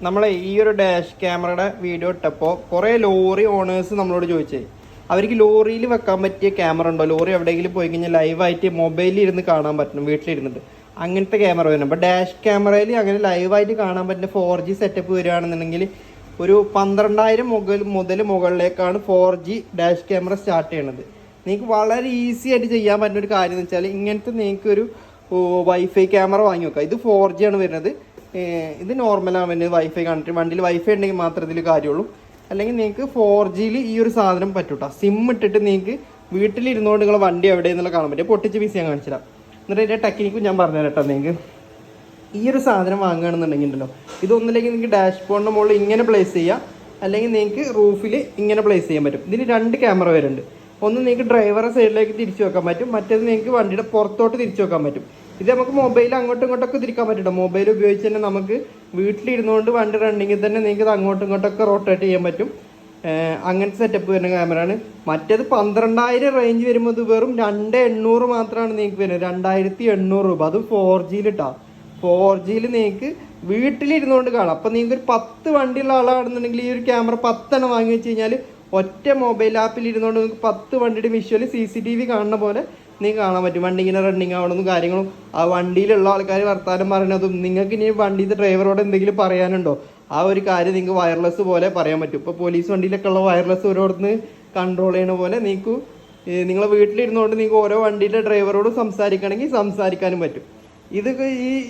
നമ്മളെ ഈ ഒരു ഡാഷ് ക്യാമറയുടെ വീഡിയോ ഇട്ടപ്പോൾ കുറേ ലോറി ഓണേഴ്സ് നമ്മളോട് ചോദിച്ചേ അവർക്ക് ലോറിയിൽ വെക്കാൻ പറ്റിയ ക്യാമറ ഉണ്ടോ, ലോറി എവിടെയെങ്കിലും പോയി കഴിഞ്ഞാൽ ലൈവായിട്ട് മൊബൈലിൽ ഇരുന്ന് കാണാൻ പറ്റണം വീട്ടിലിരുന്നിട്ട്, അങ്ങനത്തെ ക്യാമറ വരണം. അപ്പോൾ ഡാഷ് ക്യാമറയിൽ അങ്ങനെ ലൈവായിട്ട് കാണാൻ പറ്റുന്ന 4G സെറ്റപ്പ് വരികയാണെന്നുണ്ടെങ്കിൽ ഒരു 12,000 മുതൽ മുകളിലേക്കാണ് 4G ഡാഷ് ക്യാമറ സ്റ്റാർട്ട് ചെയ്യണത്. നിങ്ങൾക്ക് വളരെ ഈസി ആയിട്ട് ചെയ്യാൻ പറ്റുന്ന ഒരു കാര്യം എന്ന് വെച്ചാൽ ഇങ്ങനത്തെ നിങ്ങൾക്ക് ഒരു വൈഫൈ ക്യാമറ വാങ്ങി വെക്കാം. ഇത് 4G ആണ് വരുന്നത്, ഇത് നോർമലാണ് വരുന്നത്. വൈഫൈ കണക്ട് വണ്ടിയിൽ വൈഫൈ ഉണ്ടെങ്കിൽ മാത്രമേ ഇതിൽ കാര്യമുള്ളൂ. അല്ലെങ്കിൽ നിങ്ങൾക്ക് 4Gയിൽ ഈ ഒരു സാധനം പറ്റൂട്ടോ. സിം ഇട്ടിട്ട് നിങ്ങൾക്ക് വീട്ടിലിരുന്നുകൊണ്ട് നിങ്ങൾ വണ്ടി എവിടെയെന്നുള്ള കാണാൻ പറ്റും. പൊട്ടിച്ച് പീസ് ഞാൻ കാണിച്ചിടാം. എന്നിട്ട് ഇതിൻ്റെ ടെക്നിക്കും ഞാൻ പറഞ്ഞുതരാം കേട്ടോ. നിങ്ങൾക്ക് ഈ ഒരു സാധനം വാങ്ങുകയാണെന്നുണ്ടെങ്കിൽ ഉണ്ടല്ലോ, ഇതൊന്നില്ലെങ്കിൽ നിങ്ങൾക്ക് ഡാഷ് ബോർഡിൻ്റെ മുകളിൽ ഇങ്ങനെ പ്ലേസ് ചെയ്യാം, അല്ലെങ്കിൽ നിങ്ങൾക്ക് റൂഫിൽ ഇങ്ങനെ പ്ലേസ് ചെയ്യാൻ പറ്റും. ഇതിന് 2 ക്യാമറ വരുന്നുണ്ട്. ഒന്ന് നിങ്ങൾക്ക് ഡ്രൈവറെ സൈഡിലേക്ക് തിരിച്ചു വെക്കാൻ പറ്റും, മറ്റേത് നിങ്ങൾക്ക് വണ്ടിയുടെ പുറത്തോട്ട് തിരിച്ചു വെക്കാൻ പറ്റും. ഇത് നമുക്ക് മൊബൈൽ അങ്ങോട്ടും ഇങ്ങോട്ടൊക്കെ തിരിക്കാൻ പറ്റും. മൊബൈൽ ഉപയോഗിച്ച് തന്നെ നമുക്ക് വീട്ടിലിരുന്നുകൊണ്ട് വണ്ടി റണ്ണിങ്ങിൽ തന്നെ നിങ്ങൾക്ക് അങ്ങോട്ടും ഇങ്ങോട്ടൊക്കെ റൊട്ടേറ്റ് ചെയ്യാൻ പറ്റും. അങ്ങനത്തെ സെറ്റപ്പ് വരുന്ന ക്യാമറയാണ്. മറ്റേത് 12,000 റേഞ്ച് വരുമ്പോൾ ഇത് വെറും 2,800 മാത്രമാണ് നിങ്ങൾക്ക് വരുന്നത്. 2,800 രൂപ. അത് 4Gയിൽ ഇട്ടാ 4Gയിൽ നിങ്ങൾക്ക് വീട്ടിലിരുന്നുകൊണ്ട് കാണാം. അപ്പം നിങ്ങൾക്ക് ഒരു 10 വണ്ടിയുള്ള ആളാണെന്നുണ്ടെങ്കിൽ ഈ ഒരു ക്യാമറ 10 വാങ്ങി വെച്ച് കഴിഞ്ഞാൽ ഒറ്റ മൊബൈൽ ആപ്പിൽ ഇരുന്നുകൊണ്ട് നിങ്ങൾക്ക് 10 വണ്ടിയുടെ വിഷ്വൽ CCTV കാണുന്ന പോലെ നിങ്ങൾക്ക് കാണാൻ പറ്റും. വണ്ടി ഇങ്ങനെ റണ്ണിങ് ആവണമെന്നും കാര്യങ്ങളും ആ വണ്ടിയിലുള്ള ആൾക്കാർ വർത്താനം പറയണതും നിങ്ങൾക്ക് ഇനി വണ്ടിയുടെ ഡ്രൈവറോട് എന്തെങ്കിലും പറയാനുണ്ടോ ആ ഒരു കാര്യം നിങ്ങൾക്ക് വയർലെസ് പോലെ പറയാൻ പറ്റും. ഇപ്പോൾ പോലീസ് വണ്ടിയിലൊക്കെ ഉള്ള വയർലെസ് ഓരോരുന്ന് കൺട്രോൾ ചെയ്യണ പോലെ നിങ്ങൾക്ക് നിങ്ങളെ വീട്ടിലിരുന്നുകൊണ്ട് നിങ്ങൾക്ക് ഓരോ വണ്ടിയുടെ ഡ്രൈവറോട് സംസാരിക്കണമെങ്കിൽ സംസാരിക്കാനും പറ്റും. ഇത്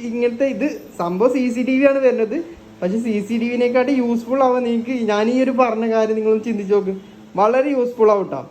ഇങ്ങനത്തെ ഇത് സംഭവം CCTV ആണ് വരുന്നത്. പക്ഷെ CCTVനെക്കാട്ടി യൂസ്ഫുൾ ആവാൻ നിങ്ങൾക്ക് ഞാൻ ഈ ഒരു പറഞ്ഞ കാര്യം നിങ്ങളൊന്ന് ചിന്തിച്ച് നോക്ക്, വളരെ യൂസ്ഫുൾ ആവും കേട്ടോ.